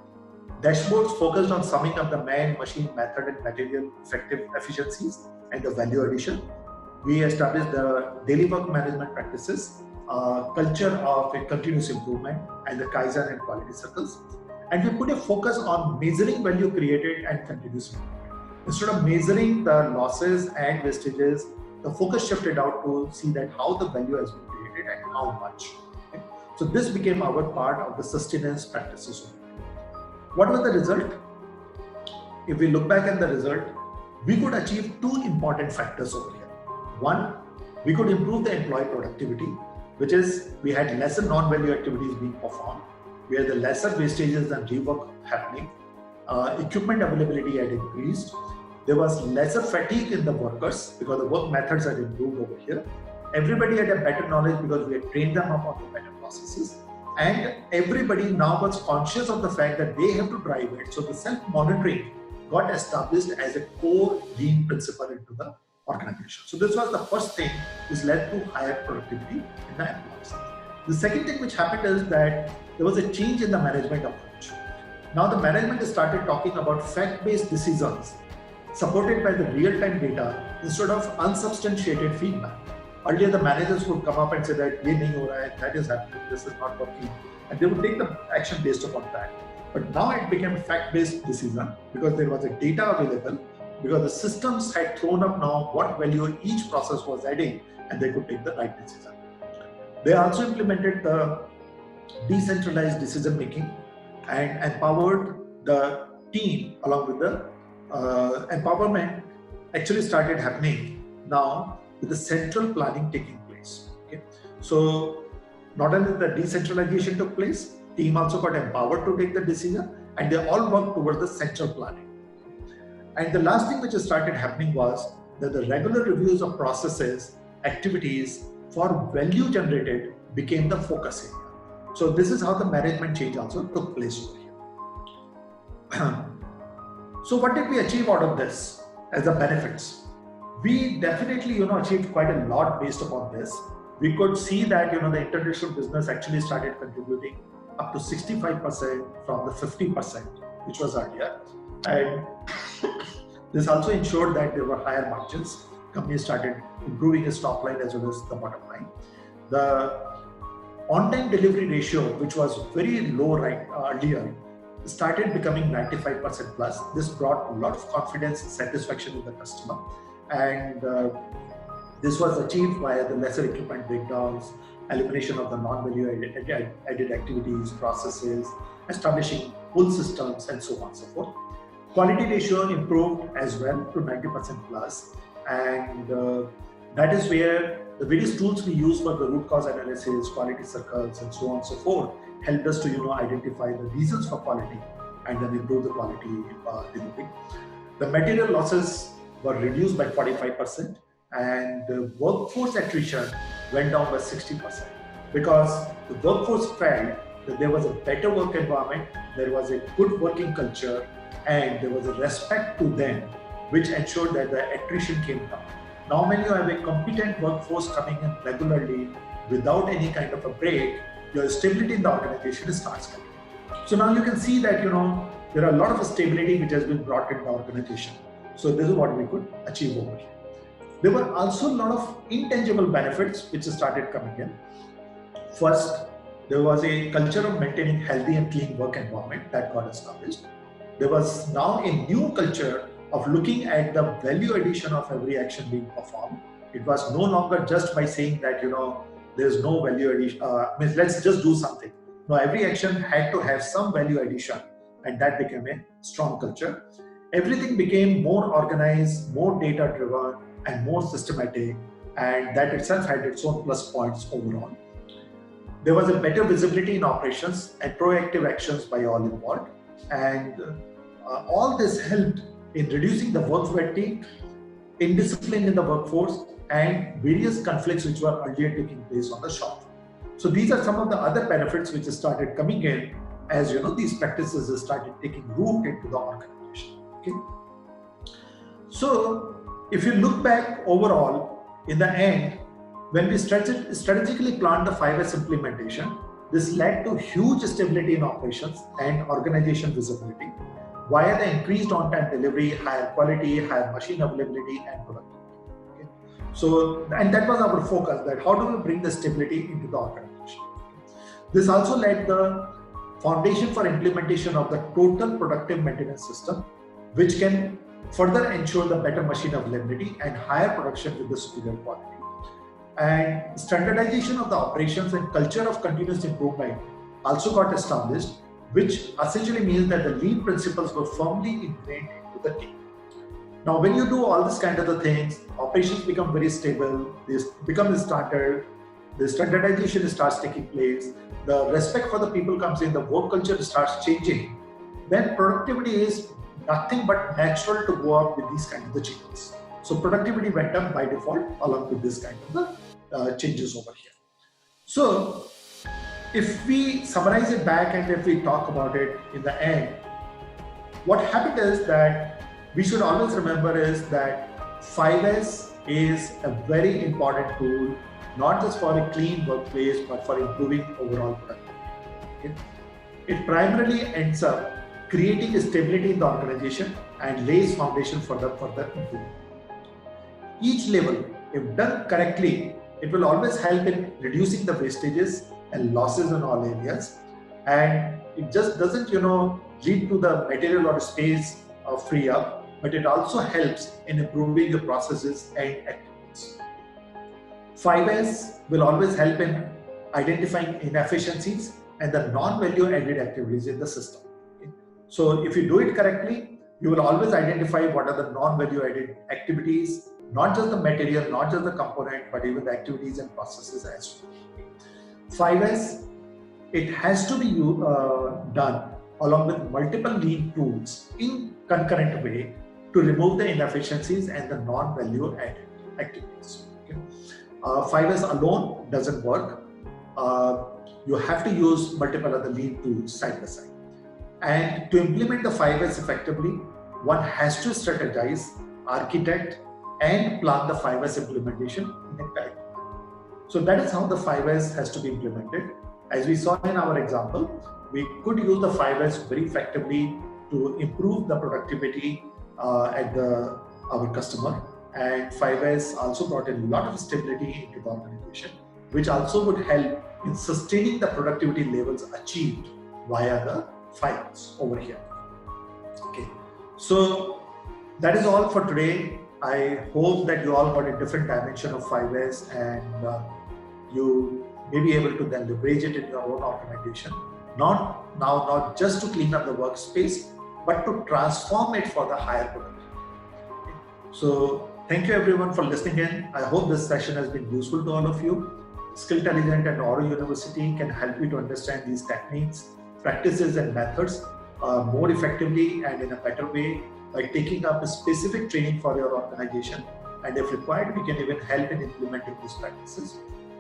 B: Dashboards focused on summing up the man, machine, method and material effective efficiencies and the value addition. We established the daily work management practices, culture of a continuous improvement and the Kaizen and quality circles. And we put a focus on measuring value created and continuous improvement. Instead of measuring the losses and wastages, the focus shifted out to see that how the value has been created and how much. Okay? So this became our part of the sustenance practices. What was the result? If we look back at the result, we could achieve two important factors over here. One, we could improve the employee productivity, which is we had lesser non-value activities being performed, we had the lesser wastages and rework happening, equipment availability had increased, there was lesser fatigue in the workers because the work methods had improved over here. Everybody had a better knowledge because we had trained them up on the better processes, and everybody now was conscious of the fact that they have to drive it. So the self-monitoring got established as a core lean principle into the organization. So this was the first thing which led to higher productivity in the employees. The second thing which happened is that there was a change in the management approach. Now the management started talking about fact-based decisions supported by the real-time data instead of unsubstantiated feedback. Earlier, the managers would come up and say that ye nahi ho raha hai, that is happening, this is not working, and they would take the action based upon that. But now it became a fact-based decision because there was a data available, because the systems had thrown up now what value each process was adding, and they could take the right decision. They also implemented the decentralized decision making and empowered the team along with the empowerment actually started happening now with the central planning taking place. Okay? So not only the decentralization took place, team also got empowered to take the decision, and they all worked towards the central planning. And the last thing which started happening was that the regular reviews of processes, activities for value generated became the focus area. So this is how the management change also took place over here. So what did we achieve out of this as the benefits? We definitely, achieved quite a lot based upon this. We could see that, the international business actually started contributing up to 65% from the 50%, which was earlier. And this also ensured that there were higher margins. Companies started improving its top line as well as the bottom line. The on-time delivery ratio, which was very low earlier, started becoming 95% plus. This brought a lot of confidence and satisfaction in the customer. And this was achieved via the lesser equipment breakdowns, elimination of the non-value added activities, processes, establishing pull systems, and so on and so forth. Quality ratio improved as well to 90% plus, and that is where the various tools we use for the root cause analysis, quality circles, and so on and so forth helped us to identify the reasons for quality and then improve the quality delivery. The material losses were reduced by 45%, and the workforce attrition went down by 60% because the workforce felt that there was a better work environment, there was a good working culture, and there was a respect to them, which ensured that the attrition came down. Now, when you have a competent workforce coming in regularly without any kind of a break, your stability in the organization starts coming. So now you can see that there are a lot of stability which has been brought in the organization. So this is what we could achieve over here. There were also a lot of intangible benefits which started coming in. First, there was a culture of maintaining healthy and clean work environment that got established. There was now a new culture of looking at the value addition of every action being performed. It was no longer just by saying that, there's no value addition, means let's just do something. No, every action had to have some value addition, and that became a strong culture. Everything became more organized, more data driven, and more systematic, and that itself had its own plus points overall. There was a better visibility in operations and proactive actions by all involved, and all this helped in reducing the work fatigue, indiscipline in the workforce, and various conflicts which were earlier taking place on the shop floor. So these are some of the other benefits which started coming in as these practices started taking root into the organization. Okay. So if you look back overall, in the end, when we strategically planned the 5S implementation, this led to huge stability in operations and organization visibility via the increased on-time delivery, higher quality, higher machine availability, and productivity. Okay. So, and that was our focus, that how do we bring the stability into the organization. This also led the foundation for implementation of the total productive maintenance system, which can further ensure the better machine availability and higher production with the superior quality. And standardization of the operations and culture of continuous improvement also got established, which essentially means that the lean principles were firmly ingrained into the team. Now, when you do all this kind of the things, operations become very stable, they become the standard, the standardization starts taking place, the respect for the people comes in, the work culture starts changing, then productivity is nothing but natural to go up with these kind of the changes. So productivity went up by default along with this kind of the changes over here. So if we summarize it back and if we talk about it in the end, what happened is that we should always remember is that 5S is a very important tool, not just for a clean workplace, but for improving overall productivity. Okay? It primarily ends up creating a stability in the organization and lays foundation for the further improvement. Each level, if done correctly, it will always help in reducing the wastages and losses in all areas, and it just doesn't lead to the material or space free up, but it also helps in improving the processes and activities. 5S will always help in identifying inefficiencies and the non-value added activities in the system. Okay? So if you do it correctly, you will always identify what are the non-value added activities, not just the material, not just the component, but even the activities and processes as well. 5S, it has to be done along with multiple lean tools in concurrent way to remove the inefficiencies and the non-value added activities. Okay? 5S alone doesn't work. You have to use multiple other lean tools side by side. And to implement the 5S effectively, one has to strategize, architect, and plan the 5S implementation in a correct way. So that is how the 5S has to be implemented. As we saw in our example, we could use the 5S very effectively to improve the productivity at our customer. And 5S also brought in a lot of stability into the organization, which also would help in sustaining the productivity levels achieved via the 5S over here. Okay, so that is all for today. I hope that you all got a different dimension of 5S and you may be able to then leverage it in your own organization. Not just to clean up the workspace, but to transform it for the higher productivity. Okay. So thank you everyone for listening in. I hope this session has been useful to all of you. Skilltelligent and Oro University can help you to understand these techniques, practices and methods more effectively and in a better way by taking up a specific training for your organization. And if required, we can even help in implementing these practices.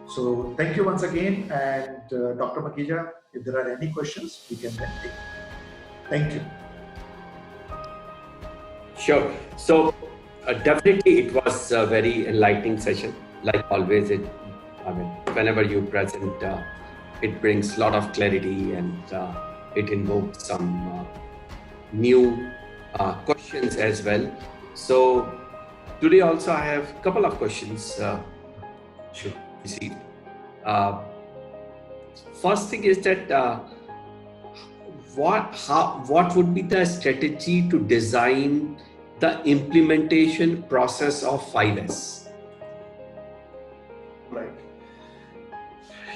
B: So thank you once again. And Dr. Makhija, if there are any questions, we can then take. Thank you.
A: Sure. So definitely it was a very enlightening session. Like always, whenever you present, it brings a lot of clarity and it invokes some new questions as well. So today also I have a couple of questions. Sure. Received. First thing is that what would be the strategy to design the implementation process of 5S?
B: Right.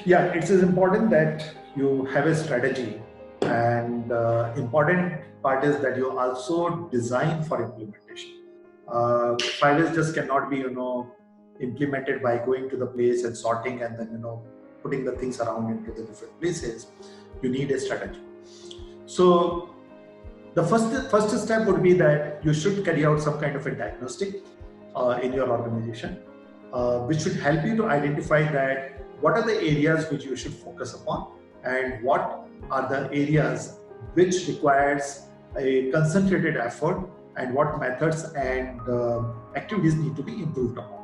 B: Yeah, it is important that you have a strategy, and important part is that you also design for implementation. 5S just cannot be, implemented by going to the place and sorting and then, putting the things around into the different places. You need a strategy. So the first step would be that you should carry out some kind of a diagnostic in your organization, which should help you to identify that what are the areas which you should focus upon and what are the areas which requires a concentrated effort and what methods and activities need to be improved upon.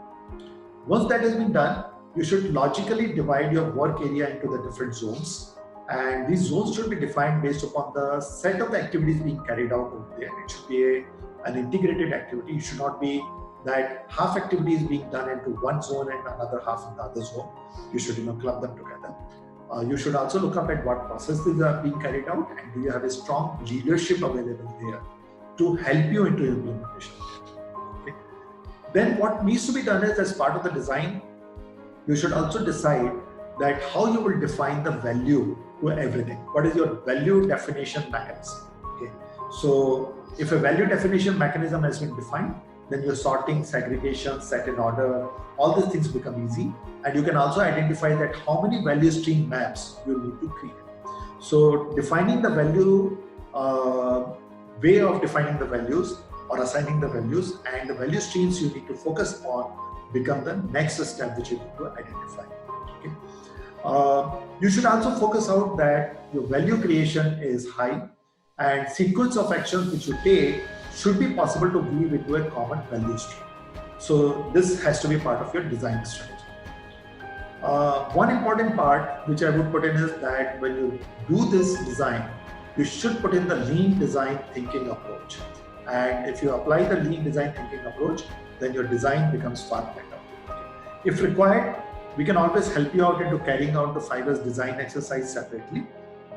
B: Once that has been done, you should logically divide your work area into the different zones, and these zones should be defined based upon the set of the activities being carried out over there. It should be an integrated activity. It should not be that half activity is being done into one zone and another half in the other zone. You should club them together. You should also look up at what processes are being carried out and do you have a strong leadership available there to help you into implementation. Okay. Then what needs to be done is, as part of the design, you should also decide that how you will define the value to everything. What is your value definition mechanism? Okay. So if a value definition mechanism has been defined, then your sorting, segregation, set in order, all these things become easy. And you can also identify that how many value stream maps you need to create. So defining the value, way of defining the values or assigning the values and the value streams you need to focus on become the next step which you need to identify. Okay. You should also focus out that your value creation is high and sequence of actions which you take should be possible to weave into a common value stream. So this has to be part of your design strategy. One important part which I would put in is that when you do this design, you should put in the lean design thinking approach. And if you apply the lean design thinking approach, then your design becomes far better. If required, we can always help you out into carrying out the 5S design exercise separately,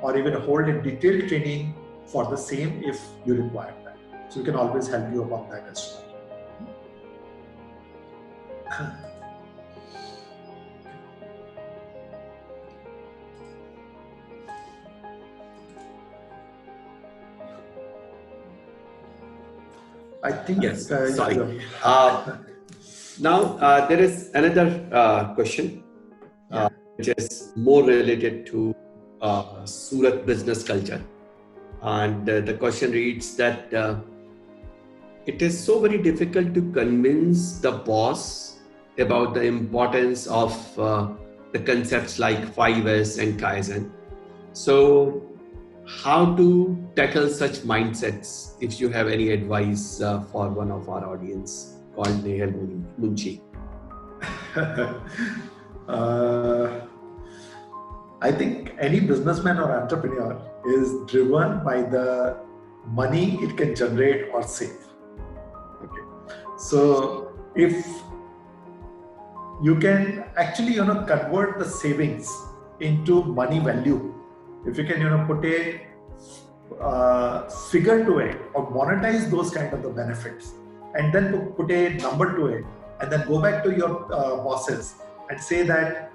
B: or even hold a detailed training for the same if you require that. So we can always help you about that as well. I think
A: yes. Sorry. Now there is another question, which is more related to Surat business culture, and the question reads that it is so very difficult to convince the boss about the importance of the concepts like 5S and Kaizen. So how to tackle such mindsets, if you have any advice for one of our audience called Nehal Munshi?
B: I think any businessman or entrepreneur is driven by the money it can generate or save. Okay. So if you can actually convert the savings into money value, if you can put a figure to it or monetize those kind of the benefits and then put a number to it and then go back to your bosses and say that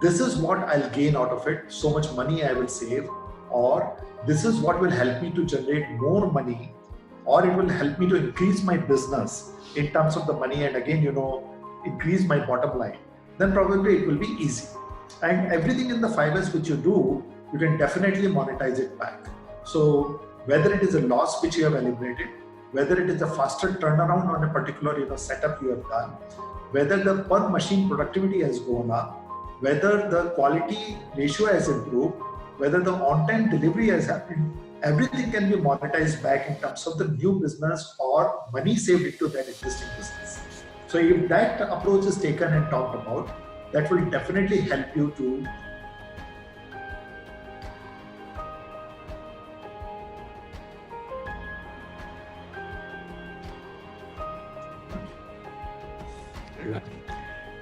B: this is what I'll gain out of it, so much money I will save, or this is what will help me to generate more money, or it will help me to increase my business in terms of the money and again, increase my bottom line, then probably it will be easy. And everything in the 5S which you do, you can definitely monetize it back. So whether it is a loss which you have eliminated, whether it is a faster turnaround on a particular setup you have done, whether the per machine productivity has gone up, whether the quality ratio has improved, whether the on-time delivery has happened, everything can be monetized back in terms of the new business or money saved into that existing business. So if that approach is taken and talked about, that will definitely help you to
A: Right.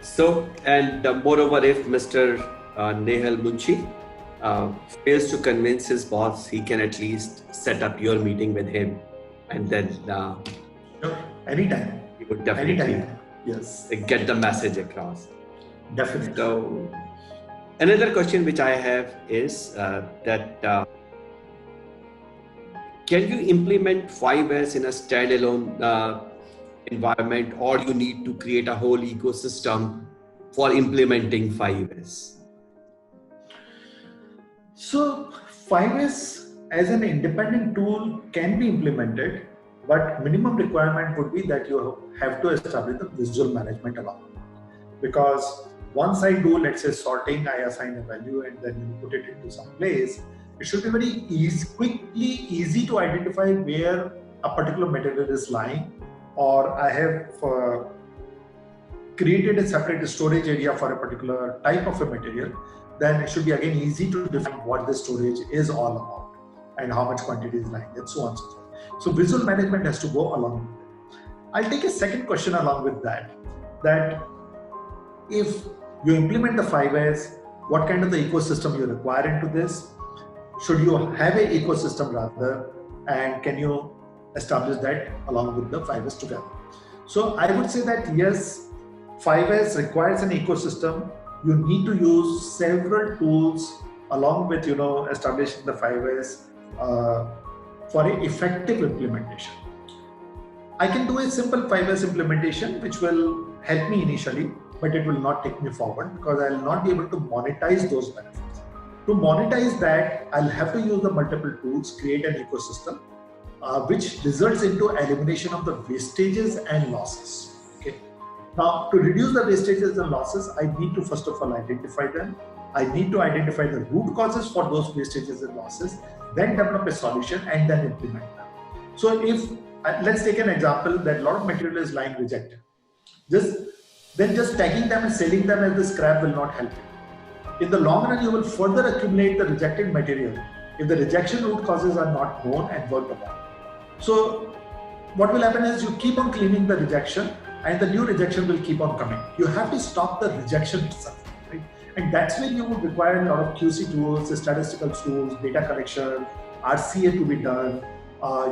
A: So, and moreover, if Mr. Nehal Munshi fails to convince his boss, he can at least set up your meeting with him, and then
B: anytime.
A: He would definitely
B: anytime. Yes.
A: Get the message across.
B: Definitely.
A: So, another question which I have is that can you implement 5S in a standalone environment, or you need to create a whole ecosystem for implementing 5S?
B: So 5S as an independent tool can be implemented, but minimum requirement would be that you have to establish the visual management along. Because once I do, let's say, sorting, I assign a value and then you put it into some place, it should be very easy to identify where a particular material is lying, or I have created a separate storage area for a particular type of a material. Then it should be again easy to define what the storage is all about and how much quantity is lying and so on and so forth. So visual management has to go along with it. I'll take a second question along with that if you implement the 5S, what kind of the ecosystem you require into this? Should you have an ecosystem rather, and can you establish that along with the 5S together? So I would say that yes, 5S requires an ecosystem. You need to use several tools along with establishing the 5S for an effective implementation. I can do a simple 5S implementation which will help me initially, but it will not take me forward because I will not be able to monetize those benefits. To monetize that, I'll have to use the multiple tools, create an ecosystem, which results into elimination of the wastages and losses. Okay. Now, to reduce the wastages and losses, I need to first of all identify them. I need to identify the root causes for those wastages and losses, then develop a solution and then implement them. So if, let's take an example that a lot of material is lying rejected. Just tagging them and selling them as the scrap will not help you. In the long run, you will further accumulate the rejected material if the rejection root causes are not known and worked upon. So what will happen is you keep on cleaning the rejection and the new rejection will keep on coming. You have to stop the rejection itself, right? And that's where you would require a lot of QC tools, statistical tools, data collection, RCA to be done.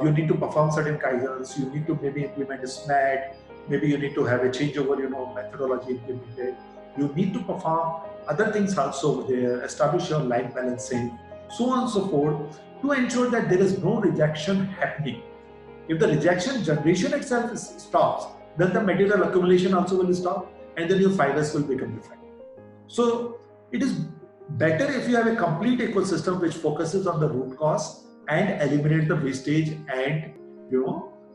B: You need to perform certain kaizens. You need to maybe implement a SMAT. Maybe you need to have a changeover, methodology implemented. You need to perform other things also over there, establish your line balancing, so on and so forth, to ensure that there is no rejection happening. If the rejection generation itself stops, then the material accumulation also will stop and then your 5S will become different. So it is better if you have a complete ecosystem which focuses on the root cause and eliminate the wastage and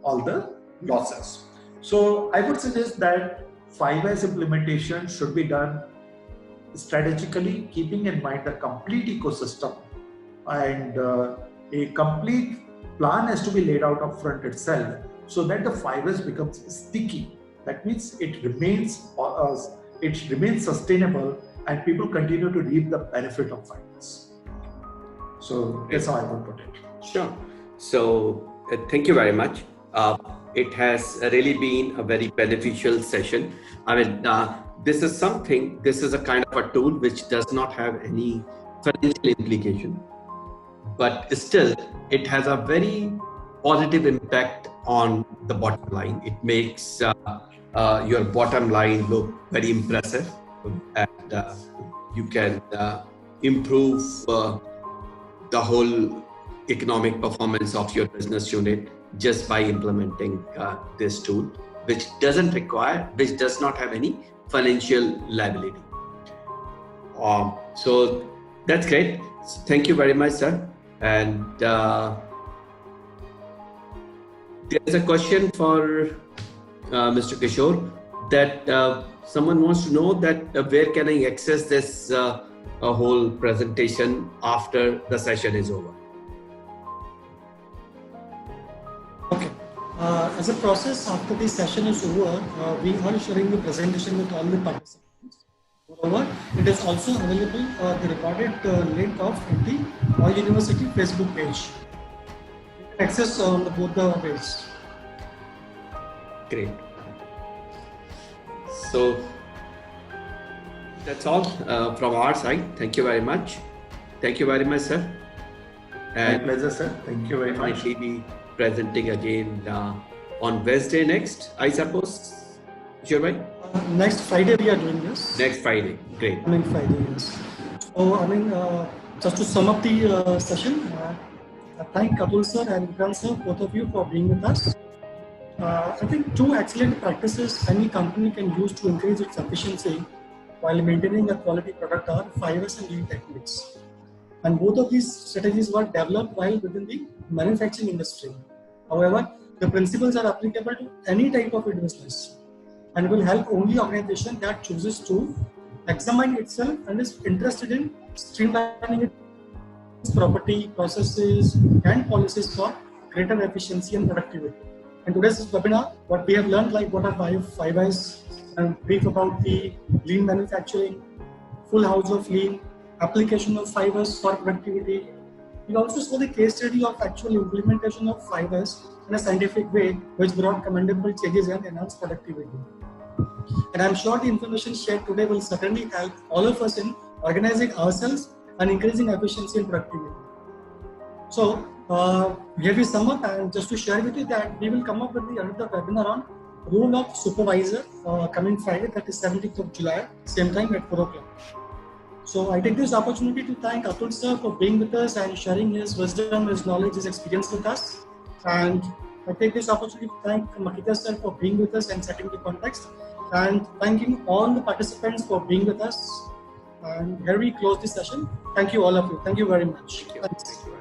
B: all the losses. So I would suggest that 5S implementation should be done strategically, keeping in mind the complete ecosystem, and a complete plan has to be laid out up front itself so that the 5S becomes sticky. That means it remains sustainable and people continue to reap the benefit of 5S. So that's how I would put it.
A: Sure. So thank you very much. It has really been a very beneficial session. I mean, this is a kind of a tool which does not have any financial implication, but still it has a very positive impact on the bottom line. It makes your bottom line look very impressive, and you can improve the whole economic performance of your business unit just by implementing this tool, which does not have any financial liability. So that's great. Thank you very much, sir. And there's a question for Mr. Kishore that someone wants to know that where can I access this whole presentation after the session is over?
C: Okay. As a process, after the session is over, we are sharing the presentation with all the participants. Moreover, it is also available, the recorded link of the All University Facebook page. You can access on both the ways.
A: Great. So that's all from our side. Thank you very much. Thank you very much, sir.
B: My pleasure, sir. Thank you very much.
A: We'll be presenting again on Wednesday next, I suppose. Sure, right?
C: Next Friday we are doing this.
A: Next Friday. Great.
C: Friday, yes. So, just to sum up the session, I thank Atul sir and Vikram sir, both of you, for being with us. I think two excellent practices any company can use to increase its efficiency while maintaining a quality product are 5S and Lean techniques. And both of these strategies were developed while within the manufacturing industry. However, the principles are applicable to any type of a business and will help only organization that chooses to examine itself and is interested in streamlining its property, processes, and policies for greater efficiency and productivity. In today's webinar, what we have learned, like what are 5S, and brief about the lean manufacturing, full house of lean, application of 5S for productivity. We also saw the case study of actual implementation of 5S in a scientific way, which brought commendable changes and enhanced productivity. And I'm sure the information shared today will certainly help all of us in organizing ourselves and increasing efficiency and productivity. So, here we sum up, and just to share with you that we will come up with another webinar on role of supervisor coming Friday, that is 17th of July, same time at 4 o'clock. So I take this opportunity to thank Atul sir for being with us and sharing his wisdom, his knowledge, his experience with us. And I take this opportunity to thank Makita sir for being with us and setting the context. And thanking all the participants for being with us. And here we close this session. Thank you all of you. Thank you very much.
A: Thank you.